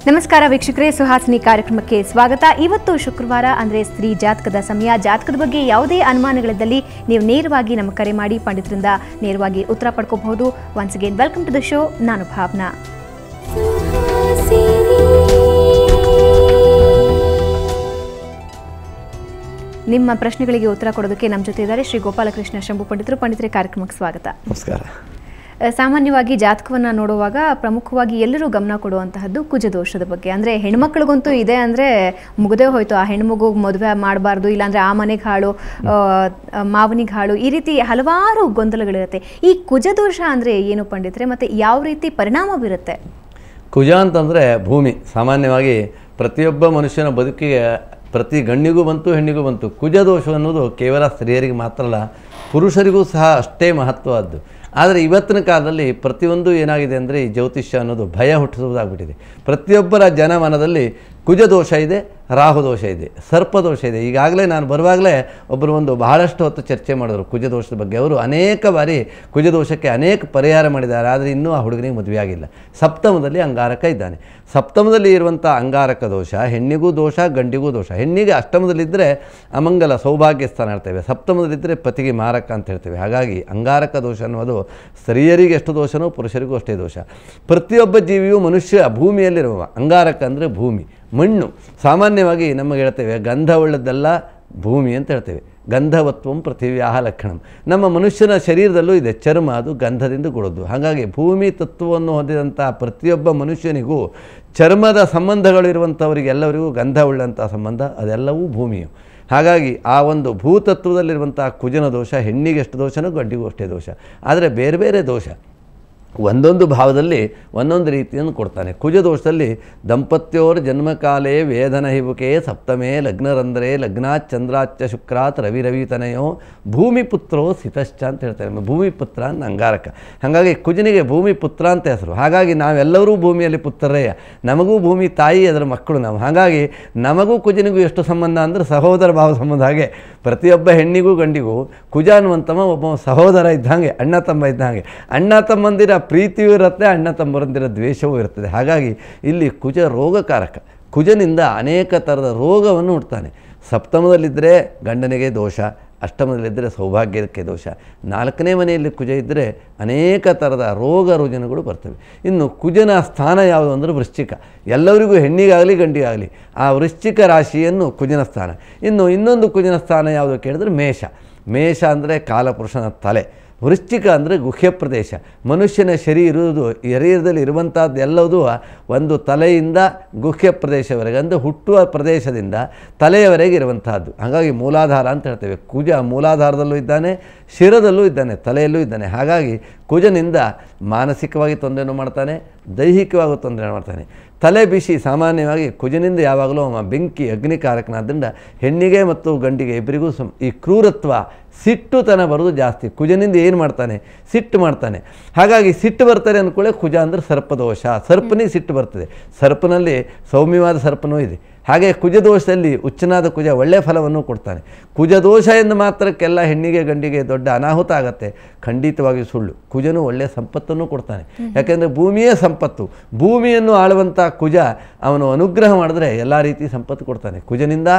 ನಮಸ್ಕಾರ ವೀಕ್ಷಕರೇ, ಸುಹಾಸಿನಿ ಕಾರ್ಯಕ್ರಮಕ್ಕೆ ಸ್ವಾಗತ. ಇವತ್ತು ಶುಕ್ರವಾರ ಅಂದರೆ ಸ್ತ್ರೀ ಜಾತಕದ ಸಮಯ. ಜಾತಕದ ಬಗ್ಗೆ ಯಾವುದೇ ಅನುಮಾನಗಳಿದ್ದಲ್ಲಿ ನೀವು ನೇರವಾಗಿ ನಮ್ಮ ಕರೆ ಮಾಡಿ ಪಂಡಿತರಿಂದ ನೇರವಾಗಿ ಉತ್ತರ ಪಡ್ಕೋಬಹುದು. Once again welcome to the show. ನಾನು ಭಾವನಾ. ನಿಮ್ಮ ಪ್ರಶ್ನೆಗಳಿಗೆ ಉತ್ತರ ಕೊಡೋದಕ್ಕೆ ನಮ್ಮ ಜೊತೆ ಇದ್ದಾರೆ ಶ್ರೀ ಗೋಪಾಲಕೃಷ್ಣ ಶಂಭು ಪಂಡಿತರು. ಪಂಡಿತರೇ, ಕಾರ್ಯಕ್ರಮಕ್ಕೆ ಸ್ವಾಗತ. ನಮಸ್ಕಾರ. ಸಾಮಾನ್ಯವಾಗಿ ಜಾತಕವನ್ನು ನೋಡುವಾಗ ಪ್ರಮುಖವಾಗಿ ಎಲ್ಲರೂ ಗಮನ ಕೊಡುವಂತಹದ್ದು ಕುಜದೋಷದ ಬಗ್ಗೆ. ಅಂದರೆ ಹೆಣ್ಮಕ್ಳಿಗಂತೂ ಇದೆ, ಅಂದರೆ ಮುಗದೇ ಹೋಯ್ತು, ಆ ಹೆಣ್ಮಗು ಮದುವೆ ಮಾಡಬಾರ್ದು, ಇಲ್ಲಾಂದರೆ ಆ ಮನೆಗೆ ಹಾಳು, ಮಾವನಿಗೆ ಹಾಳು, ಈ ರೀತಿ ಹಲವಾರು ಗೊಂದಲಗಳಿರುತ್ತೆ. ಈ ಕುಜದೋಷ ಅಂದರೆ ಏನು ಪಂಡಿತರೆ, ಮತ್ತು ಯಾವ ರೀತಿ ಪರಿಣಾಮ ಬೀರುತ್ತೆ? ಕುಜ ಅಂತಂದರೆ ಭೂಮಿ. ಸಾಮಾನ್ಯವಾಗಿ ಪ್ರತಿಯೊಬ್ಬ ಮನುಷ್ಯನ ಬದುಕಿಗೆ ಪ್ರತಿ ಗಂಡಿಗೂ ಬಂತು ಹೆಣ್ಣಿಗೂ ಬಂತು. ಕುಜದೋಷ ಅನ್ನೋದು ಕೇವಲ ಸ್ತ್ರೀಯರಿಗೆ ಮಾತ್ರ ಅಲ್ಲ, ಪುರುಷರಿಗೂ ಸಹ ಅಷ್ಟೇ ಮಹತ್ವದ್ದು. ಆದರೆ ಇವತ್ತಿನ ಕಾಲದಲ್ಲಿ ಪ್ರತಿಯೊಂದು ಏನಾಗಿದೆ ಅಂದರೆ ಈ ಜ್ಯೋತಿಷ್ಯ ಅನ್ನೋದು ಭಯ ಹುಟ್ಟಿಸುವುದಾಗ್ಬಿಟ್ಟಿದೆ. ಪ್ರತಿಯೊಬ್ಬರ ಜನಮನದಲ್ಲಿ ಕುಜದೋಷ ಇದೆ, ರಾಹುದೋಷ ಇದೆ, ಸರ್ಪದೋಷ ಇದೆ. ಈಗಾಗಲೇ ನಾನು ಬರುವಾಗಲೇ ಒಬ್ಬರು ಬಹಳಷ್ಟು ಹೊತ್ತು ಚರ್ಚೆ ಮಾಡಿದ್ರು ಕುಜದೋಷದ ಬಗ್ಗೆ. ಅವರು ಅನೇಕ ಬಾರಿ ಕುಜದೋಷಕ್ಕೆ ಅನೇಕ ಪರಿಹಾರ ಮಾಡಿದ್ದಾರೆ, ಆದರೆ ಇನ್ನೂ ಆ ಹುಡುಗನಿಗೆ ಮದುವೆ ಆಗಿಲ್ಲ. ಸಪ್ತಮದಲ್ಲಿ ಅಂಗಾರಕ ಇದ್ದಾನೆ. ಸಪ್ತಮದಲ್ಲಿ ಇರುವಂಥ ಅಂಗಾರಕ ದೋಷ ಹೆಣ್ಣಿಗೂ ದೋಷ, ಗಂಡಿಗೂ ದೋಷ. ಹೆಣ್ಣಿಗೆ ಅಷ್ಟಮದಲ್ಲಿದ್ದರೆ ಅಮಂಗಲ ಸೌಭಾಗ್ಯ ಸ್ಥಾನ ಹೇಳ್ತೇವೆ, ಸಪ್ತಮದಲ್ಲಿದ್ದರೆ ಪತಿಗೆ ಮಾರಕ ಅಂತ ಹೇಳ್ತೇವೆ. ಹಾಗಾಗಿ ಅಂಗಾರಕ ದೋಷ ಅನ್ನೋದು ಸ್ತ್ರೀಯರಿಗೆ ಎಷ್ಟು ದೋಷನೋ ಪುರುಷರಿಗೂ ಅಷ್ಟೇ ದೋಷ. ಪ್ರತಿಯೊಬ್ಬ ಜೀವಿಯೂ ಮನುಷ್ಯ ಭೂಮಿಯಲ್ಲಿರುವ ಅಂಗಾರಕ ಅಂದರೆ ಭೂಮಿ, ಮಣ್ಣು. ಸಾಮಾನ್ಯವಾಗಿ ನಮಗೆ ಹೇಳ್ತೇವೆ ಗಂಧವುಳ್ಳದ್ದೆಲ್ಲ ಭೂಮಿ ಅಂತ ಹೇಳ್ತೇವೆ. ಗಂಧವತ್ವಂ ಪೃಥಿವ್ಯಾಹ ಲಕ್ಷಣಂ. ನಮ್ಮ ಮನುಷ್ಯನ ಶರೀರದಲ್ಲೂ ಇದೆ, ಚರ್ಮ ಅದು ಗಂಧದಿಂದ ಕೂಡೋದು. ಹಾಗಾಗಿ ಭೂಮಿ ತತ್ವವನ್ನು ಹೊಂದಿದಂಥ ಪ್ರತಿಯೊಬ್ಬ ಮನುಷ್ಯನಿಗೂ ಚರ್ಮದ ಸಂಬಂಧಗಳಿರುವಂಥವರಿಗೆಲ್ಲರಿಗೂ ಗಂಧವುಳ್ಳಂಥ ಸಂಬಂಧ ಅದೆಲ್ಲವೂ ಭೂಮಿಯು. ಹಾಗಾಗಿ ಆ ಒಂದು ಭೂತತ್ವದಲ್ಲಿರುವಂಥ ಕುಜನ ದೋಷ ಹೆಣ್ಣಿಗೆ ಎಷ್ಟು ದೋಷನೋ ಗಂಡಿಗೂ ಅಷ್ಟೇ ದೋಷ. ಆದರೆ ಬೇರೆ ಬೇರೆ ದೋಷ ಒಂದೊಂದು ಭಾವದಲ್ಲಿ ಒಂದೊಂದು ರೀತಿಯನ್ನು ಕೊಡ್ತಾನೆ. ಕುಜದೋಷದಲ್ಲಿ ದಂಪತ್ಯೋರ್ ಜನ್ಮಕಾಲೇ ವೇದನ ಹಿಬುಕೆ ಸಪ್ತಮೇ ಲಗ್ನರಂಧ್ರೇ ಲಗ್ನಾತ್ ಚಂದ್ರಾಚ್ಚ ಶುಕ್ರಾತ್ ರವಿತನಯೋ ಭೂಮಿಪುತ್ರೋ ಸಿತಶ್ಚ ಅಂತ ಹೇಳ್ತಾರೆ. ಭೂಮಿಪುತ್ರ ಅಂತ ಅಂಗಾರಕ. ಹಾಗಾಗಿ ಕುಜನಿಗೆ ಭೂಮಿಪುತ್ರ ಅಂತ ಹೆಸರು. ಹಾಗಾಗಿ ನಾವೆಲ್ಲರೂ ಭೂಮಿಯಲ್ಲಿ ಪುತ್ರರೇ, ನಮಗೂ ಭೂಮಿ ತಾಯಿ, ಅದರ ಮಕ್ಕಳು ನಾವು. ಹಾಗಾಗಿ ನಮಗೂ ಕುಜನಿಗೂ ಎಷ್ಟು ಸಂಬಂಧ ಅಂದರೆ ಸಹೋದರ ಭಾವ ಸಂಬಂಧ. ಹಾಗೆ ಪ್ರತಿಯೊಬ್ಬ ಹೆಣ್ಣಿಗೂ ಗಂಡಿಗೂ ಕುಜ ಅನ್ನುವಂಥವ ಒಬ್ಬ ಸಹೋದರ ಇದ್ದಂಗೆ, ಅಣ್ಣ ತಮ್ಮ ಇದ್ದಂಗೆ. ಅಣ್ಣ ತಮ್ಮಂದಿರ ಪ್ರೀತಿಯೂ ಇರುತ್ತೆ, ಅಣ್ಣ ತಮ್ಮಂದಿರ ದ್ವೇಷವೂ ಇರ್ತದೆ. ಹಾಗಾಗಿ ಇಲ್ಲಿ ಕುಜ ರೋಗಕಾರಕ. ಕುಜನಿಂದ ಅನೇಕ ಥರದ ರೋಗವನ್ನು ಹುಡ್ತಾನೆ. ಸಪ್ತಮದಲ್ಲಿದ್ದರೆ ಗಂಡನಿಗೆ ದೋಷ, ಅಷ್ಟಮದಲ್ಲಿದ್ದರೆ ಸೌಭಾಗ್ಯಕ್ಕೆ ದೋಷ, 4ನೇ ಮನೆಯಲ್ಲಿ ಕುಜ ಇದ್ದರೆ ಅನೇಕ ಥರದ ರೋಗ ರುಜಿನಗಳು ಬರ್ತವೆ. ಇನ್ನು ಕುಜನ ಸ್ಥಾನ ಯಾವುದು ಅಂದರೆ ವೃಶ್ಚಿಕ. ಎಲ್ಲರಿಗೂ ಹೆಣ್ಣಿಗಾಗಲಿ ಗಂಡಿಗಾಗಲಿ ಆ ವೃಶ್ಚಿಕ ರಾಶಿಯನ್ನು ಕುಜನ ಸ್ಥಾನ. ಇನ್ನು ಇನ್ನೊಂದು ಕುಜನ ಸ್ಥಾನ ಯಾವುದು ಕೇಳಿದ್ರೆ ಮೇಷ. ಮೇಷ ಅಂದರೆ ಕಾಲಪುರುಷನ ತಲೆ, ವೃಶ್ಚಿಕ ಅಂದರೆ ಗುಹ್ಯ ಪ್ರದೇಶ. ಮನುಷ್ಯನ ಶರೀರದಲ್ಲಿ ಇರುವಂಥದ್ದು ಎಲ್ಲವೂ ಒಂದು ತಲೆಯಿಂದ ಗುಹ್ಯ ಪ್ರದೇಶವರೆಗೆ, ಅಂದರೆ ಹುಟ್ಟುವ ಪ್ರದೇಶದಿಂದ ತಲೆಯವರೆಗೆ ಇರುವಂತಹದ್ದು. ಹಾಗಾಗಿ ಮೂಲಾಧಾರ ಅಂತ ಹೇಳ್ತೇವೆ. ಕುಜ ಮೂಲಾಧಾರದಲ್ಲೂ ಇದ್ದಾನೆ, ಶಿರದಲ್ಲೂ ಇದ್ದಾನೆ, ತಲೆಯಲ್ಲೂ ಇದ್ದಾನೆ. ಹಾಗಾಗಿ ಕುಜನಿಂದ ಮಾನಸಿಕವಾಗಿ ತೊಂದರೆಯನ್ನು ಮಾಡ್ತಾನೆ, ದೈಹಿಕವಾಗಿ ತೊಂದರೆ ಮಾಡ್ತಾನೆ. ತಲೆ ಬಿಸಿ ಸಾಮಾನ್ಯವಾಗಿ ಕುಜನಿಂದ ಯಾವಾಗಲೂ ಬೆಂಕಿ ಅಗ್ನಿಕಾರಕನಾದ್ದರಿಂದ ಹೆಣ್ಣಿಗೆ ಮತ್ತು ಗಂಡಿಗೆ ಇಬ್ಬರಿಗೂ ಈ ಕ್ರೂರತ್ವ, ಸಿಟ್ಟುತನ ಬರೋದು ಜಾಸ್ತಿ. ಕುಜನಿಂದ ಏನು ಮಾಡ್ತಾನೆ? ಸಿಟ್ಟು ಮಾಡ್ತಾನೆ. ಹಾಗಾಗಿ ಸಿಟ್ಟು ಬರ್ತಾರೆ ಅಂದ್ಕೊಳ್ಳೆ ಕುಜ ಅಂದರೆ ಸರ್ಪದೋಷ. ಸರ್ಪನಿಗೆ ಸಿಟ್ಟು ಬರ್ತದೆ. ಸರ್ಪನಲ್ಲಿ ಸೌಮ್ಯವಾದ ಸರ್ಪನೂ ಇದೆ. ಹಾಗೆ ಕುಜದೋಷದಲ್ಲಿ ಉಚ್ಚನಾದ ಕುಜ ಒಳ್ಳೆಯ ಫಲವನ್ನು ಕೊಡ್ತಾನೆ. ಕುಜದೋಷ ಎಂದು ಮಾತ್ರಕ್ಕೆಲ್ಲ ಹೆಣ್ಣಿಗೆ ಗಂಡಿಗೆ ದೊಡ್ಡ ಅನಾಹುತ ಆಗತ್ತೆ, ಖಂಡಿತವಾಗಿ ಸುಳ್ಳು. ಕುಜನು ಒಳ್ಳೆಯ ಸಂಪತ್ತನ್ನು ಕೊಡ್ತಾನೆ. ಯಾಕೆಂದರೆ ಭೂಮಿಯೇ ಸಂಪತ್ತು. ಭೂಮಿಯನ್ನು ಆಳುವಂಥ ಕುಜ ಅವನು ಅನುಗ್ರಹ ಮಾಡಿದ್ರೆ ಎಲ್ಲ ರೀತಿ ಸಂಪತ್ತು ಕೊಡ್ತಾನೆ. ಕುಜನಿಂದ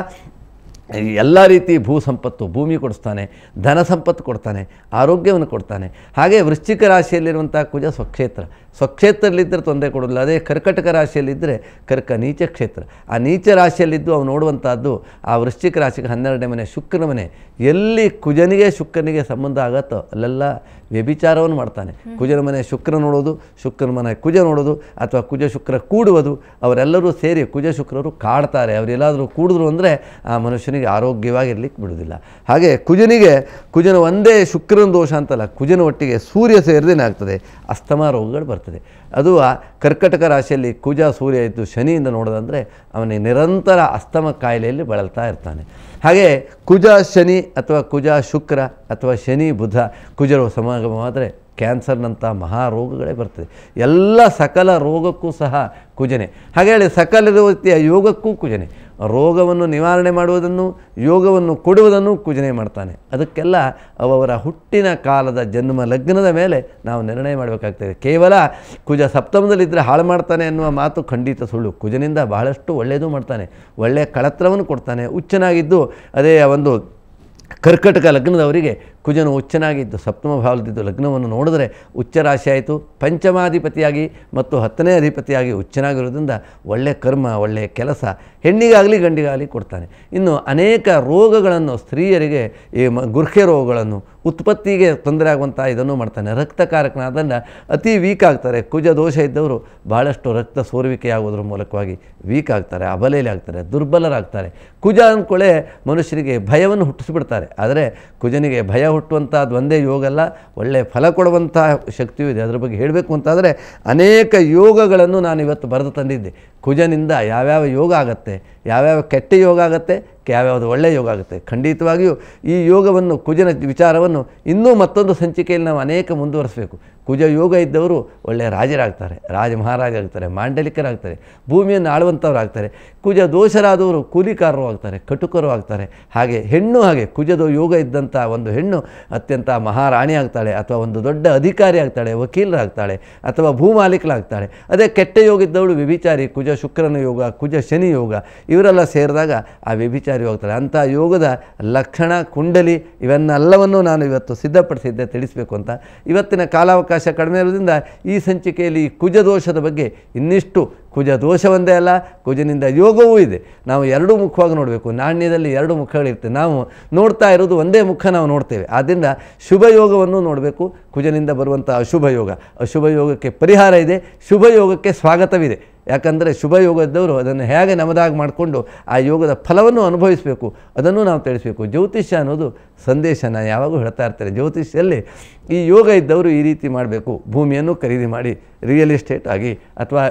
ಎಲ್ಲ ರೀತಿ ಭೂ ಸಂಪತ್ತು, ಭೂಮಿ ಕೊಡಿಸ್ತಾನೆ, ಧನ ಸಂಪತ್ತು ಕೊಡ್ತಾನೆ, ಆರೋಗ್ಯವನ್ನು ಕೊಡ್ತಾನೆ. ಹಾಗೆ ವೃಶ್ಚಿಕ ರಾಶಿಯಲ್ಲಿರುವಂಥ ಕುಜ ಸ್ವಕ್ಷೇತ್ರ. ಸ್ವಕ್ಷೇತ್ರದಲ್ಲಿದ್ದರೆ ತೊಂದರೆ ಕೊಡೋದಿಲ್ಲ. ಅದೇ ಕರ್ಕಟಕ ರಾಶಿಯಲ್ಲಿದ್ದರೆ ಕರ್ಕ ನೀಚ ಕ್ಷೇತ್ರ. ಆ ನೀಚ ರಾಶಿಯಲ್ಲಿದ್ದು ಅವನು ನೋಡುವಂಥದ್ದು ಆ ವೃಶ್ಚಿಕ ರಾಶಿಗೆ 12ನೇ ಮನೆ ಶುಕ್ರನ ಮನೆ. ಎಲ್ಲಿ ಕುಜನಿಗೆ ಶುಕ್ರನಿಗೆ ಸಂಬಂಧ ಆಗತ್ತೋ ಅಲ್ಲೆಲ್ಲ ವ್ಯಭಿಚಾರವನ್ನು ಮಾಡ್ತಾನೆ. ಕುಜನ ಮನೆ ಶುಕ್ರ ನೋಡೋದು, ಶುಕ್ರನ ಮನೆ ಕುಜ ನೋಡೋದು, ಅಥವಾ ಕುಜ ಶುಕ್ರ ಕೂಡುವುದು. ಅವರೆಲ್ಲರೂ ಸೇರಿ ಕುಜ ಶುಕ್ರರು ಕಾಡ್ತಾರೆ. ಅವರೆಲ್ಲಾದರೂ ಕೂಡಿದ್ರು ಅಂದರೆ ಆ ಮನುಷ್ಯನಿಗೆ ಆರೋಗ್ಯವಾಗಿರ್ಲಿಕ್ಕೆ ಬಿಡೋದಿಲ್ಲ. ಹಾಗೆ ಕುಜನ ಒಂದೇ ಶುಕ್ರನ ದೋಷ ಅಂತಲ್ಲ, ಕುಜನ ಒಟ್ಟಿಗೆ ಸೂರ್ಯ ಸೇರಿದೇನಾಗ್ತದೆ, ಅಸ್ತಮ ರೋಗಗಳು ಬರ್ತದೆ. ಅದು ಆ ಕರ್ಕಟಕ ರಾಶಿಯಲ್ಲಿ ಕುಜ ಸೂರ್ಯ ಇದ್ದು ಶನಿಯಿಂದ ನೋಡೋದಂದರೆ ಅವನಿಗೆ ನಿರಂತರ ಅಸ್ತಮ ಕಾಯಿಲೆಯಲ್ಲಿ ಬಳಲ್ತಾ ಇರ್ತಾನೆ. ಹಾಗೆ ಕುಜ ಶನಿ ಅಥವಾ ಕುಜ ಶುಕ್ರ ಅಥವಾ ಶನಿ ಬುಧ ಕುಜರು ಸಮಾಗಮವಾದರೆ ಕ್ಯಾನ್ಸರ್ನಂಥ ಮಹಾರೋಗಗಳೇ ಬರ್ತದೆ. ಎಲ್ಲ ಸಕಲ ರೋಗಕ್ಕೂ ಸಹ ಕುಜನೆ. ಹಾಗೆ ಹೇಳಿ ಸಕಲ ರೀತಿಯ ಯೋಗಕ್ಕೂ ಕುಜನೆ. ರೋಗವನ್ನು ನಿವಾರಣೆ ಮಾಡುವುದನ್ನು, ಯೋಗವನ್ನು ಕೊಡುವುದನ್ನು ಕುಜನೇ ಮಾಡ್ತಾನೆ. ಅದಕ್ಕೆಲ್ಲ ಅವರ ಹುಟ್ಟಿನ ಕಾಲದ ಜನ್ಮ ಲಗ್ನದ ಮೇಲೆ ನಾವು ನಿರ್ಣಯ ಮಾಡಬೇಕಾಗ್ತದೆ. ಕೇವಲ ಕುಜ ಸಪ್ತಮದಲ್ಲಿದ್ದರೆ ಹಾಳು ಮಾಡ್ತಾನೆ ಅನ್ನುವ ಮಾತು ಖಂಡಿತ ಸುಳ್ಳು. ಕುಜನಿಂದ ಬಹಳಷ್ಟು ಒಳ್ಳೆಯದು ಮಾಡ್ತಾನೆ, ಒಳ್ಳೆಯ ಕಳತ್ರವನ್ನು ಕೊಡ್ತಾನೆ. ಉಚ್ಚನಾಗಿದ್ದು ಅದೇ ಒಂದು ಕರ್ಕಟಕ ಲಗ್ನದವರಿಗೆ ಕುಜನು ಉಚ್ಚನಾಗಿದ್ದು ಸಪ್ತಮ ಭಾವದಲ್ಲಿದ್ದು ಲಗ್ನವನ್ನು ನೋಡಿದ್ರೆ ಉಚ್ಚ ರಾಶಿ ಆಯಿತು. ಪಂಚಮಾಧಿಪತಿಯಾಗಿ ಮತ್ತು 10ನೇ ಅಧಿಪತಿಯಾಗಿ ಉಚ್ಚನಾಗಿರೋದ್ರಿಂದ ಒಳ್ಳೆಯ ಕರ್ಮ, ಒಳ್ಳೆಯ ಕೆಲಸ ಹೆಣ್ಣಿಗಾಗಲಿ ಗಂಡಿಗಾಗಲಿ ಕೊಡ್ತಾನೆ. ಇನ್ನು ಅನೇಕ ರೋಗಗಳನ್ನು ಸ್ತ್ರೀಯರಿಗೆ ಈ ಗುರ್ಹೆ ರೋಗಗಳನ್ನು, ಉತ್ಪತ್ತಿಗೆ ತೊಂದರೆ ಆಗುವಂಥ ಇದನ್ನು ಮಾಡ್ತಾನೆ. ರಕ್ತಕಾರಕನಾದನ್ನು ಅತಿ ವೀಕ್ ಆಗ್ತಾರೆ. ಕುಜ ದೋಷ ಇದ್ದವರು ಬಹಳಷ್ಟು ರಕ್ತ ಸೋರುವಿಕೆಯಾಗೋದ್ರ ಮೂಲಕವಾಗಿ ವೀಕ್ ಆಗ್ತಾರೆ, ಅಬಲೆಯಲ್ಲಿ ಆಗ್ತಾರೆ, ದುರ್ಬಲರಾಗ್ತಾರೆ. ಕುಜ ಅಂದ್ಕೊಳ್ಳೆ ಮನುಷ್ಯರಿಗೆ ಭಯವನ್ನು ಹುಟ್ಟಿಸ್ಬಿಡ್ತಾರೆ. ಆದರೆ ಕುಜನಿಗೆ ಭಯ ಹುಟ್ಟುವಂಥದ್ದು ಒಂದೇ ಯೋಗ ಅಲ್ಲ, ಒಳ್ಳೆಯ ಫಲ ಕೊಡುವಂಥ ಶಕ್ತಿಯೂ ಇದೆ. ಅದರ ಬಗ್ಗೆ ಹೇಳಬೇಕು ಅಂತಾದರೆ ಅನೇಕ ಯೋಗಗಳನ್ನು ನಾನು ಇವತ್ತು ಬರೆದು ತಂದಿದ್ದೆ. ಕುಜನಿಂದ ಯಾವ್ಯಾವ ಯೋಗ ಆಗುತ್ತೆ, ಯಾವ್ಯಾವ ಕೆಟ್ಟ ಯೋಗ ಆಗುತ್ತೆ, ಯಾವ್ಯಾವುದು ಒಳ್ಳೆಯ ಯೋಗ ಆಗುತ್ತೆ. ಖಂಡಿತವಾಗಿಯೂ ಈ ಯೋಗವನ್ನು, ಕುಜನ ವಿಚಾರವನ್ನು ಇನ್ನೂ ಮತ್ತೊಂದು ಸಂಚಿಕೆಯಲ್ಲಿ ನಾವು ಅನೇಕ ಮುಂದುವರಿಸಬೇಕು. ಕುಜ ಯೋಗ ಇದ್ದವರು ಒಳ್ಳೆಯ ರಾಜರಾಗ್ತಾರೆ, ರಾಜ ಮಹಾರಾಜರಾಗ್ತಾರೆ, ಮಾಂಡಲಿಕರಾಗ್ತಾರೆ, ಭೂಮಿಯನ್ನು ಆಳುವಂಥವ್ರಾಗ್ತಾರೆ. ಕುಜ ದೋಷರಾದವರು ಕೂಲಿಕಾರರು ಆಗ್ತಾರೆ, ಕಟುಕರು ಆಗ್ತಾರೆ. ಹಾಗೆ ಹೆಣ್ಣು ಹಾಗೆ ಕುಜದ ಯೋಗ ಇದ್ದಂಥ ಒಂದು ಹೆಣ್ಣು ಅತ್ಯಂತ ಮಹಾರಾಣಿ ಆಗ್ತಾಳೆ, ಅಥವಾ ಒಂದು ದೊಡ್ಡ ಅಧಿಕಾರಿ ಆಗ್ತಾಳೆ, ವಕೀಲರಾಗ್ತಾಳೆ, ಅಥವಾ ಭೂಮಾಲೀಕರಾಗ್ತಾಳೆ. ಅದೇ ಕೆಟ್ಟ ಯೋಗ ಇದ್ದವಳು ವ್ಯಭಿಚಾರಿ, ಕುಜ ಶುಕ್ರನ ಯೋಗ, ಕುಜ ಶನಿ ಯೋಗ ಇವರೆಲ್ಲ ಸೇರಿದಾಗ ಆ ವ್ಯಭಿಚಾರಿ ಹೋಗ್ತಾರೆ. ಅಂಥ ಯೋಗದ ಲಕ್ಷಣ, ಕುಂಡಲಿ ಇವನ್ನೆಲ್ಲವನ್ನು ನಾನು ಇವತ್ತು ಸಿದ್ಧಪಡಿಸಿದ್ದೆ ತಿಳಿಸಬೇಕು ಅಂತ. ಇವತ್ತಿನ ಕಾಲಾವಕಾಶ ಕಡಿಮೆ ಇರೋದ್ರಿಂದ ಈ ಸಂಚಿಕೆಯಲ್ಲಿ ಕುಜ ದೋಷದ ಬಗ್ಗೆ ಇನ್ನಿಷ್ಟು, ಕುಜ ದೋಷವೊಂದೇ ಅಲ್ಲ, ಕುಜನಿಂದ ಯೋಗವೂ ಇದೆ. ನಾವು ಎರಡೂ ಮುಖವಾಗಿ ನೋಡಬೇಕು. ನಾಣ್ಯದಲ್ಲಿ ಎರಡು ಮುಖಗಳಿರ್ತವೆ. ನಾವು ನೋಡ್ತಾ ಇರೋದು ಒಂದೇ ಮುಖ ನಾವು ನೋಡ್ತೇವೆ. ಆದ್ದರಿಂದ ಶುಭ ಯೋಗವನ್ನು ನೋಡಬೇಕು. ಕುಜನಿಂದ ಬರುವಂಥ ಅಶುಭ ಯೋಗ, ಅಶುಭ ಯೋಗಕ್ಕೆ ಪರಿಹಾರ ಇದೆ, ಶುಭ ಯೋಗಕ್ಕೆ ಸ್ವಾಗತವಿದೆ. ಯಾಕಂದರೆ ಶುಭ ಯೋಗ ಇದ್ದವರು ಅದನ್ನು ಹೇಗೆ ನಮ್ಮದಾಗಿ ಮಾಡಿಕೊಂಡು ಆ ಯೋಗದ ಫಲವನ್ನು ಅನುಭವಿಸಬೇಕು ಅದನ್ನು ನಾವು ತಿಳಿಸಬೇಕು. ಜ್ಯೋತಿಷ್ಯ ಅನ್ನೋದು ಸಂದೇಶನ ಯಾವಾಗೂ ಹೇಳ್ತಾ ಇರ್ತಾರೆ. ಜ್ಯೋತಿಷ್ಯಲ್ಲಿ ಈ ಯೋಗ ಇದ್ದವರು ಈ ರೀತಿ ಮಾಡಬೇಕು. ಭೂಮಿಯನ್ನು ಖರೀದಿ ಮಾಡಿ ರಿಯಲ್ ಎಸ್ಟೇಟ್ ಆಗಿ, ಅಥವಾ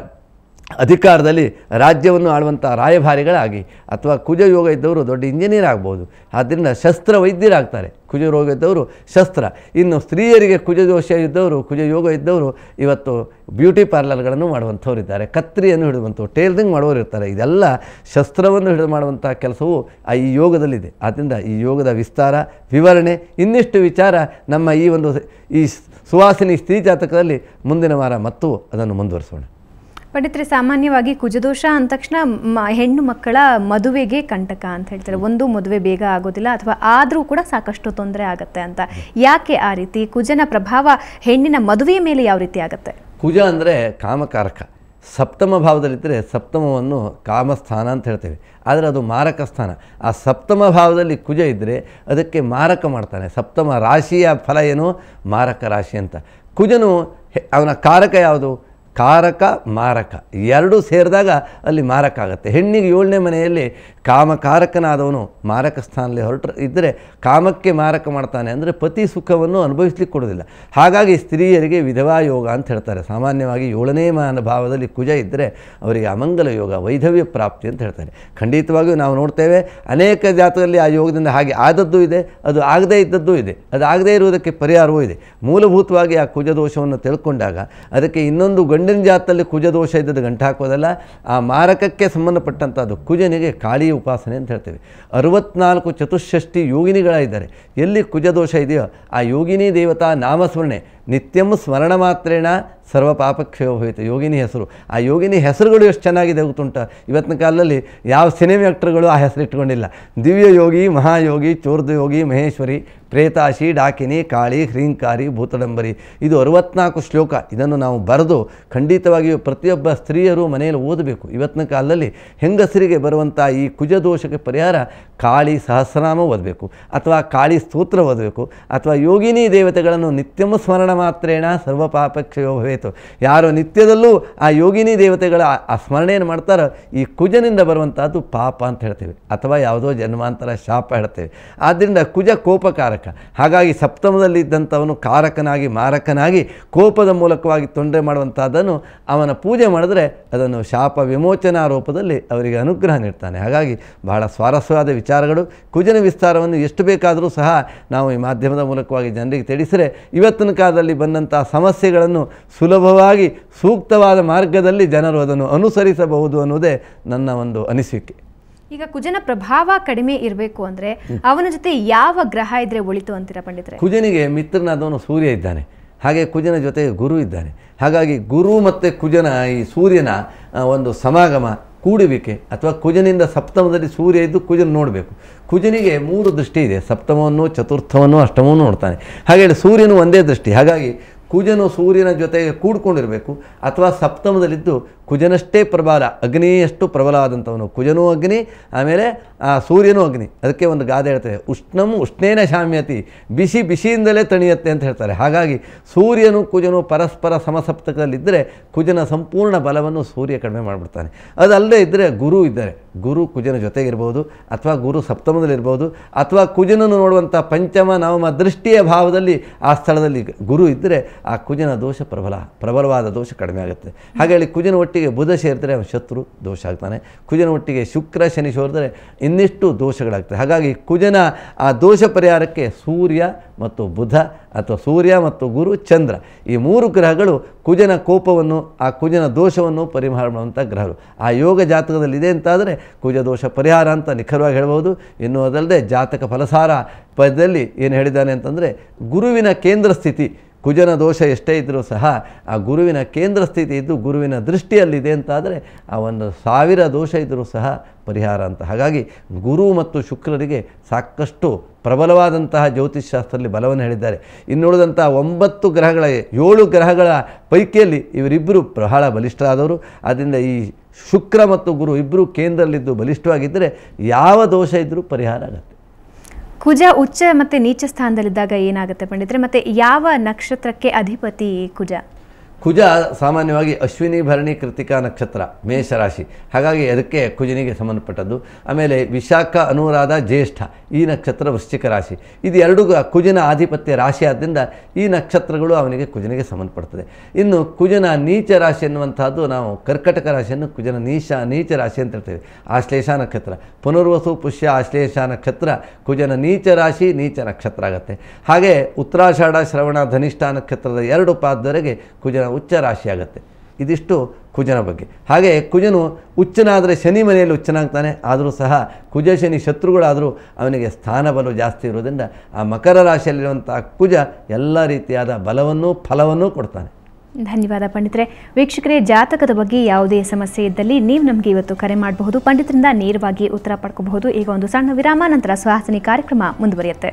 ಅಧಿಕಾರದಲ್ಲಿ ರಾಜ್ಯವನ್ನು ಆಳುವಂಥ ರಾಯಭಾರಿಗಳಾಗಿ, ಅಥವಾ ಕುಜ ಯೋಗ ಇದ್ದವರು ದೊಡ್ಡ ಇಂಜಿನಿಯರ್ ಆಗ್ಬೋದು. ಆದ್ದರಿಂದ ಶಸ್ತ್ರ ವೈದ್ಯರಾಗ್ತಾರೆ ಕುಜ ರೋಗ ಇದ್ದವರು, ಶಸ್ತ್ರ. ಇನ್ನು ಸ್ತ್ರೀಯರಿಗೆ ಕುಜ ದೋಷ ಇದ್ದವರು, ಕುಜ ಯೋಗ ಇದ್ದವರು ಇವತ್ತು ಬ್ಯೂಟಿ ಪಾರ್ಲರ್ಗಳನ್ನು ಮಾಡುವಂಥವ್ರು ಇದ್ದಾರೆ, ಕತ್ರಿಯನ್ನು ಹಿಡಿದುವಂಥವ್ರು, ಟೇಲರಿಂಗ್ ಮಾಡುವವರು ಇರ್ತಾರೆ. ಇದೆಲ್ಲ ಶಸ್ತ್ರವನ್ನು ಹಿಡಿದು ಮಾಡುವಂಥ ಕೆಲಸವು ಈ ಯೋಗದಲ್ಲಿದೆ. ಆದ್ದರಿಂದ ಈ ಯೋಗದ ವಿಸ್ತಾರ, ವಿವರಣೆ, ಇನ್ನಿಷ್ಟು ವಿಚಾರ ನಮ್ಮ ಈ ಸುವಾಸಿನಿ ಸ್ತ್ರೀ ಜಾತಕದಲ್ಲಿ ಮುಂದಿನ ವಾರ ಮತ್ತು ಅದನ್ನು ಮುಂದುವರಿಸೋಣ. ಪಂಡಿತ್ರೆ, ಸಾಮಾನ್ಯವಾಗಿ ಕುಜದೋಷ ಅಂದ ತಕ್ಷಣ ಹೆಣ್ಣು ಮಕ್ಕಳ ಮದುವೆಗೆ ಕಂಟಕ ಅಂತ ಹೇಳ್ತಾರೆ. ಒಂದು ಮದುವೆ ಬೇಗ ಆಗೋದಿಲ್ಲ, ಅಥವಾ ಆದರೂ ಕೂಡ ಸಾಕಷ್ಟು ತೊಂದರೆ ಆಗುತ್ತೆ ಅಂತ. ಯಾಕೆ ಆ ರೀತಿ? ಕುಜನ ಪ್ರಭಾವ ಹೆಣ್ಣಿನ ಮದುವೆಯ ಮೇಲೆ ಯಾವ ರೀತಿ ಆಗುತ್ತೆ? ಕುಜ ಅಂದರೆ ಕಾಮಕಾರಕ. ಸಪ್ತಮ ಭಾವದಲ್ಲಿದ್ದರೆ ಸಪ್ತಮವನ್ನು ಕಾಮಸ್ಥಾನ ಅಂತ ಹೇಳ್ತೇವೆ, ಆದರೆ ಅದು ಮಾರಕ ಸ್ಥಾನ. ಆ ಸಪ್ತಮ ಭಾವದಲ್ಲಿ ಕುಜ ಇದ್ದರೆ ಅದಕ್ಕೆ ಮಾರಕ ಮಾಡ್ತಾನೆ. ಸಪ್ತಮ ರಾಶಿಯ ಫಲ ಏನು? ಮಾರಕ ರಾಶಿ ಅಂತ. ಕುಜನು ಅವನ ಕಾರಕ ಯಾವುದು? ಕಾರಕ ಮಾರಕ ಎರಡೂ ಸೇರಿದಾಗ ಅಲ್ಲಿ ಮಾರಕ ಆಗುತ್ತೆ. ಹೆಣ್ಣಿಗೆ 7ನೇ ಮನೆಯಲ್ಲಿ ಕಾಮಕಾರಕನಾದವನು ಮಾರಕ ಸ್ಥಾನದಲ್ಲಿ ಇದ್ದರೆ ಕಾಮಕ್ಕೆ ಮಾರಕ ಮಾಡ್ತಾನೆ. ಅಂದರೆ ಪತಿ ಸುಖವನ್ನು ಅನುಭವಿಸ್ಲಿಕ್ಕೆ ಕೊಡೋದಿಲ್ಲ. ಹಾಗಾಗಿ ಸ್ತ್ರೀಯರಿಗೆ ವಿಧವಾ ಯೋಗ ಅಂತ ಹೇಳ್ತಾರೆ. ಸಾಮಾನ್ಯವಾಗಿ 7ನೇ ಭಾವದಲ್ಲಿ ಕುಜ ಇದ್ದರೆ ಅವರಿಗೆ ಅಮಂಗಲ ಯೋಗ, ವೈಧವ್ಯ ಪ್ರಾಪ್ತಿ ಅಂತ ಹೇಳ್ತಾರೆ. ಖಂಡಿತವಾಗಿಯೂ ನಾವು ನೋಡ್ತೇವೆ ಅನೇಕ ಜಾತಕದಲ್ಲಿ ಆ ಯೋಗದಿಂದ ಹಾಗೆ ಆದದ್ದು ಇದೆ, ಅದು ಆಗದೇ ಇದ್ದದ್ದು ಇದೆ. ಅದು ಆಗದೇ ಇರುವುದಕ್ಕೆ ಪರಿಹಾರವೂ ಇದೆ. ಮೂಲಭೂತವಾಗಿ ಆ ಕುಜ ದೋಷವನ್ನು ತಿಳ್ಕೊಂಡಾಗ ಅದಕ್ಕೆ ಇನ್ನೊಂದು ಗಂಡಿನ ಜಾತದಲ್ಲಿ ಕುಜ ದೋಷ ಇದ್ದದ್ದು ಗಂಟು ಹಾಕೋದಲ್ಲ, ಆ ಮಾರಕಕ್ಕೆ ಸಂಬಂಧಪಟ್ಟಂಥದ್ದು. ಕುಜನಿಗೆ ಕಾಳಿ ಉಪಾಸನೆ ಅಂತ ಹೇಳ್ತೇವೆ. 64 ಚತುಷ್ಷಷ್ಟಿ ಯೋಗಿನಿಗಳಿದ್ದಾರೆ. ಎಲ್ಲಿ ಕುಜ ದೋಷ ಇದೆಯೋ ಆ ಯೋಗಿನಿ ದೇವತಾ ನಾಮಸ್ಮರಣೆ ನಿತ್ಯಂ ಸ್ಮರಣ ಮಾತ್ರೇಣ ಸರ್ವ ಪಾಪಕ್ಷಯ ಹೋಯಿತು. ಯೋಗಿನಿ ಹೆಸರು, ಆ ಯೋಗಿನಿ ಹೆಸರುಗಳು ಎಷ್ಟು ಚೆನ್ನಾಗಿದೆ ಗೊತ್ತುಂಟ. ಇವತ್ತಿನ ಕಾಲದಲ್ಲಿ ಯಾವ ಸಿನಿಮಾ ಆ್ಯಕ್ಟರ್ಗಳು ಆ ಹೆಸರು ಇಟ್ಕೊಂಡಿಲ್ಲ. ದಿವ್ಯ ಯೋಗಿ, ಮಹಾಯೋಗಿ, ಚೋರ್ದ ಯೋಗಿ, ಮಹೇಶ್ವರಿ, ಪ್ರೇತಾಶಿ, ಡಾಕಿನಿ, ಕಾಳಿ, ಹ್ರೀಂಕಾರಿ, ಭೂತಡಂಬರಿ. ಇದು 64 ಶ್ಲೋಕ. ಇದನ್ನು ನಾವು ಬರೆದು ಖಂಡಿತವಾಗಿಯೂ ಪ್ರತಿಯೊಬ್ಬ ಸ್ತ್ರೀಯರು ಮನೆಯಲ್ಲಿ ಓದಬೇಕು. ಇವತ್ತಿನ ಕಾಲದಲ್ಲಿ ಹೆಂಗಸರಿಗೆ ಬರುವಂಥ ಈ ಕುಜ ದೋಷಕ್ಕೆ ಪರಿಹಾರ ಕಾಳಿ ಸಹಸ್ರನಾಮ ಓದಬೇಕು, ಅಥವಾ ಕಾಳಿ ಸ್ತೋತ್ರ ಓದಬೇಕು, ಅಥವಾ ಯೋಗಿನಿ ದೇವತೆಗಳನ್ನು ನಿತ್ಯಂ ಸ್ಮರಣ ಮಾತ್ರೇಣ ಸರ್ವ ಪಾಪಕ್ಷಯೋ ಭವೇತು. ಯಾರು ನಿತ್ಯದಲ್ಲೂ ಆ ಯೋಗಿನಿ ದೇವತೆಗಳ ಆ ಸ್ಮರಣೆಯನ್ನು ಮಾಡ್ತಾರೋ ಈ ಕುಜನಿಂದ ಬರುವಂಥದ್ದು ಪಾಪ ಅಂತ ಹೇಳ್ತೇವೆ, ಅಥವಾ ಯಾವುದೋ ಜನ್ಮಾಂತರ ಶಾಪ ಹೇಳ್ತೇವೆ. ಆದ್ದರಿಂದ ಕುಜ ಕೋಪಕಾರಕ. ಹಾಗಾಗಿ ಸಪ್ತಮದಲ್ಲಿ ಇದ್ದಂಥವನು ಕಾರಕನಾಗಿ ಮಾರಕನಾಗಿ ಕೋಪದ ಮೂಲಕವಾಗಿ ತೊಂದರೆ ಮಾಡುವಂಥದ್ದನ್ನು ಅವನ ಪೂಜೆ ಮಾಡಿದ್ರೆ ಅದನ್ನು ಶಾಪ ವಿಮೋಚನಾ ರೂಪದಲ್ಲಿ ಅವರಿಗೆ ಅನುಗ್ರಹ ನೀಡ್ತಾನೆ. ಹಾಗಾಗಿ ಬಹಳ ಸ್ವಾರಸ್ಯವಾದ ವಿಚಾರಗಳು. ಕುಜನ ವಿಸ್ತಾರವನ್ನು ಎಷ್ಟು ಬೇಕಾದರೂ ಸಹ ನಾವು ಈ ಮಾಧ್ಯಮದ ಮೂಲಕವಾಗಿ ಜನರಿಗೆ ತಿಳಿಸಿದರೆ ಇವತ್ತಿನ ಕಾಲದಲ್ಲಿ ಬಂದಂಥ ಸಮಸ್ಯೆಗಳನ್ನು ಸುಲಭವಾಗಿ ಸೂಕ್ತವಾದ ಮಾರ್ಗದಲ್ಲಿ ಜನರು ಅದನ್ನು ಅನುಸರಿಸಬಹುದು ಅನ್ನೋದೇ ನನ್ನ ಒಂದು ಅನಿಸಿಕೆ. ಈಗ ಕುಜನ ಪ್ರಭಾವ ಕಡಿಮೆ ಇರಬೇಕು ಅಂದ್ರೆ ಅವನ ಜೊತೆ ಯಾವ ಗ್ರಹ ಇದ್ರೆ ಒಳಿತು ಅಂತೀರಾ ಪಂಡಿತರೆ? ಕುಜನಿಗೆ ಮಿತ್ರನಾದವನು ಸೂರ್ಯ ಇದ್ದಾನೆ, ಹಾಗೆ ಕುಜನ ಜೊತೆಗೆ ಗುರು ಇದ್ದಾನೆ. ಹಾಗಾಗಿ ಗುರು ಮತ್ತು ಕುಜನ ಈ ಸೂರ್ಯನ ಒಂದು ಸಮಾಗಮ ಕೂಡುವಿಕೆ ಅಥವಾ ಕುಜನಿಂದ ಸಪ್ತಮದಲ್ಲಿ ಸೂರ್ಯ ಇದ್ದು ಕುಜನ ನೋಡಬೇಕು. ಕುಜನಿಗೆ 3 ದೃಷ್ಟಿ ಇದೆ, ಸಪ್ತಮವನ್ನು, ಚತುರ್ಥವನ್ನು, ಅಷ್ಟಮವನ್ನು ನೋಡ್ತಾನೆ. ಹಾಗೆ ಸೂರ್ಯನು ಒಂದೇ ದೃಷ್ಟಿ. ಹಾಗಾಗಿ ಕುಜನು ಸೂರ್ಯನ ಜೊತೆಗೆ ಕೂಡ್ಕೊಂಡಿರಬೇಕು ಅಥವಾ ಸಪ್ತಮದಲ್ಲಿದ್ದು ಕುಜನಷ್ಟೇ ಪ್ರಬಲ, ಅಗ್ನಿಯಷ್ಟು ಪ್ರಬಲವಾದಂಥವನು. ಕುಜನೂ ಅಗ್ನಿ, ಆಮೇಲೆ ಸೂರ್ಯನೂ ಅಗ್ನಿ. ಅದಕ್ಕೆ ಒಂದು ಗಾದೆ ಹೇಳ್ತಾರೆ, ಉಷ್ಣಂ ಉಷ್ಣೇನ ಶಾಮ್ಯತಿ, ಬಿಸಿ ಬಿಸಿಯಿಂದಲೇ ತಣಿಯುತ್ತೆ ಅಂತ ಹೇಳ್ತಾರೆ. ಹಾಗಾಗಿ ಸೂರ್ಯನು ಕುಜನು ಪರಸ್ಪರ ಸಮಸಪ್ತಕದಲ್ಲಿದ್ದರೆ ಕುಜನ ಸಂಪೂರ್ಣ ಬಲವನ್ನು ಸೂರ್ಯ ಕಡಿಮೆ ಮಾಡಿಬಿಡ್ತಾನೆ. ಅದಲ್ಲದೆ ಇದ್ದರೆ ಗುರು ಇದ್ದಾರೆ, ಗುರು ಕುಜನ ಜೊತೆಗಿರ್ಬೋದು ಅಥವಾ ಗುರು ಸಪ್ತಮದಲ್ಲಿರ್ಬೋದು ಅಥವಾ ಕುಜನನ್ನು ನೋಡುವಂಥ ಪಂಚಮ ನವಮ ದೃಷ್ಟಿಯ ಭಾವದಲ್ಲಿ ಆ ಸ್ಥಳದಲ್ಲಿ ಗುರು ಇದ್ದರೆ ಆ ಕುಜನ ದೋಷ ಪ್ರಬಲವಾದ ದೋಷ ಕಡಿಮೆ ಆಗುತ್ತೆ. ಹಾಗಾಗಿ ಕುಜನ ಒಟ್ಟಿಗೆ ಬುಧ ಸೇರಿದ್ರೆ ಅವನು ಶತ್ರು ದೋಷ ಆಗ್ತಾನೆ. ಕುಜನ ಒಟ್ಟಿಗೆ ಶುಕ್ರ ಶನಿ ಸೇರಿದ್ರೆ ಇನ್ನಿಷ್ಟು ದೋಷಗಳಾಗ್ತದೆ. ಹಾಗಾಗಿ ಕುಜನ ಆ ದೋಷ ಪರಿಹಾರಕ್ಕೆ ಸೂರ್ಯ ಮತ್ತು ಬುಧ ಅಥವಾ ಸೂರ್ಯ ಮತ್ತು ಗುರು ಚಂದ್ರ ಈ 3 ಗ್ರಹಗಳು ಕುಜನ ಕೋಪವನ್ನು ಆ ಕುಜನ ದೋಷವನ್ನು ಪರಿಹಾರ ಮಾಡುವಂಥ ಗ್ರಹಗಳು. ಆ ಯೋಗ ಜಾತಕದಲ್ಲಿದೆ ಅಂತಾದರೆ ಕುಜ ದೋಷ ಪರಿಹಾರ ಅಂತ ನಿಖರವಾಗಿ ಹೇಳ್ಬೋದು. ಇನ್ನು ಅದಲ್ಲದೆ ಜಾತಕ ಫಲಸಾರ ಪದದಲ್ಲಿ ಏನು ಹೇಳಿದ್ದಾನೆ ಅಂತಂದರೆ, ಗುರುವಿನ ಕೇಂದ್ರ ಸ್ಥಿತಿ, ಕುಜನ ದೋಷ ಎಷ್ಟೇ ಇದ್ದರೂ ಸಹ ಆ ಗುರುವಿನ ಕೇಂದ್ರ ಸ್ಥಿತಿ ಇದ್ದು ಗುರುವಿನ ದೃಷ್ಟಿಯಲ್ಲಿದೆ ಅಂತಾದರೆ ಆ 1000 ದೋಷ ಇದ್ದರೂ ಸಹ ಪರಿಹಾರ ಅಂತ. ಹಾಗಾಗಿ ಗುರು ಮತ್ತು ಶುಕ್ರರಿಗೆ ಸಾಕಷ್ಟು ಪ್ರಬಲವಾದಂತಹ ಜ್ಯೋತಿಷ್ಶಾಸ್ತ್ರದಲ್ಲಿ ಬಲವನ್ನು ಹೇಳಿದ್ದಾರೆ. ಇನ್ನುಳಿದಂಥ 9 ಗ್ರಹಗಳ 7 ಗ್ರಹಗಳ ಪೈಕಿಯಲ್ಲಿ ಇವರಿಬ್ಬರು ಬಹಳ ಬಲಿಷ್ಠರಾದವರು. ಆದ್ದರಿಂದ ಈ ಶುಕ್ರ ಮತ್ತು ಗುರು ಇಬ್ಬರು ಕೇಂದ್ರದಲ್ಲಿದ್ದು ಬಲಿಷ್ಠವಾಗಿದ್ದರೆ ಯಾವ ದೋಷ ಇದ್ದರೂ ಪರಿಹಾರ ಆಗುತ್ತೆ. ಕುಜ ಉಚ್ಚ ಮತ್ತು ನೀಚ ಸ್ಥಾನದಲ್ಲಿದ್ದಾಗ ಏನಾಗುತ್ತೆ ಪಂಡಿತರೆ? ಮತ್ತು ಯಾವ ನಕ್ಷತ್ರಕ್ಕೆ ಅಧಿಪತಿ ಕುಜ? ಕುಜ ಸಾಮಾನ್ಯವಾಗಿ ಅಶ್ವಿನಿ ಭರಣಿ ಕೃತಿಕಾ ನಕ್ಷತ್ರ ಮೇಷರಾಶಿ, ಹಾಗಾಗಿ ಅದಕ್ಕೆ ಕುಜನಿಗೆ ಸಂಬಂಧಪಟ್ಟದ್ದು. ಆಮೇಲೆ ವಿಶಾಖ ಅನುರಾಧ ಜ್ಯೇಷ್ಠ ಈ ನಕ್ಷತ್ರ ವೃಶ್ಚಿಕ ರಾಶಿ. ಇದು 2 ಕುಜನ ಆಧಿಪತ್ಯ ರಾಶಿ ಆದ್ದರಿಂದ ಈ ನಕ್ಷತ್ರಗಳು ಅವನಿಗೆ ಕುಜನಿಗೆ ಸಂಬಂಧಪಡ್ತದೆ. ಇನ್ನು ಕುಜನ ನೀಚ ರಾಶಿ ಎನ್ನುವಂತಹದ್ದು ನಾವು ಕರ್ಕಟಕ ರಾಶಿಯನ್ನು ಕುಜನ ನೀಚ ರಾಶಿ ಅಂತ ಹೇಳ್ತೇವೆ. ಆಶ್ಲೇಷ ನಕ್ಷತ್ರ, ಪುನರ್ವಸು ಪುಷ್ಯ ಆಶ್ಲೇಷ ನಕ್ಷತ್ರ ಕುಜನ ನೀಚ ರಾಶಿ, ನೀಚ ನಕ್ಷತ್ರ ಆಗುತ್ತೆ. ಹಾಗೆ ಉತ್ತರಾಷಾಢ ಶ್ರವಣ ಧನಿಷ್ಠ ನಕ್ಷತ್ರದ 2 ಪಾದದವರೆಗೆ ಕುಜನ ಉಚ್ಚ ರಾಶಿ ಆಗುತ್ತೆ. ಇದಿಷ್ಟು ಕುಜನ ಬಗ್ಗೆ. ಹಾಗೆ ಕುಜನು ಉಚ್ಚನಾದರೆ ಶನಿ ಮನೆಯಲ್ಲಿ ಉಚ್ಚನಾಗ್ತಾನೆ. ಆದರೂ ಸಹ ಕುಜ ಶನಿ ಶತ್ರುಗಳಾದರೂ ಅವನಿಗೆ ಸ್ಥಾನಬಲ ಜಾಸ್ತಿ ಇರೋದ್ರಿಂದ ಆ ಮಕರ ರಾಶಿಯಲ್ಲಿರುವಂಥ ಕುಜ ಎಲ್ಲ ರೀತಿಯಾದ ಬಲವನ್ನು ಫಲವನ್ನು ಕೊಡ್ತಾನೆ. ಧನ್ಯವಾದ ಪಂಡಿತರೆ. ವೀಕ್ಷಕರೇ, ಜಾತಕದ ಬಗ್ಗೆ ಯಾವುದೇ ಸಮಸ್ಯೆ ಇದ್ದಲ್ಲಿ ನೀವು ನಮಗೆ ಇವತ್ತು ಕರೆ ಮಾಡಬಹುದು. ಪಂಡಿತರಿಂದ ನೇರವಾಗಿ ಉತ್ತರ ಪಡ್ಕೋಬಹುದು. ಈಗ ಒಂದು ಸಣ್ಣ ವಿರಾಮ, ನಂತರ ಸುಹಾಸಿನಿ ಕಾರ್ಯಕ್ರಮ ಮುಂದುವರಿಯುತ್ತೆ.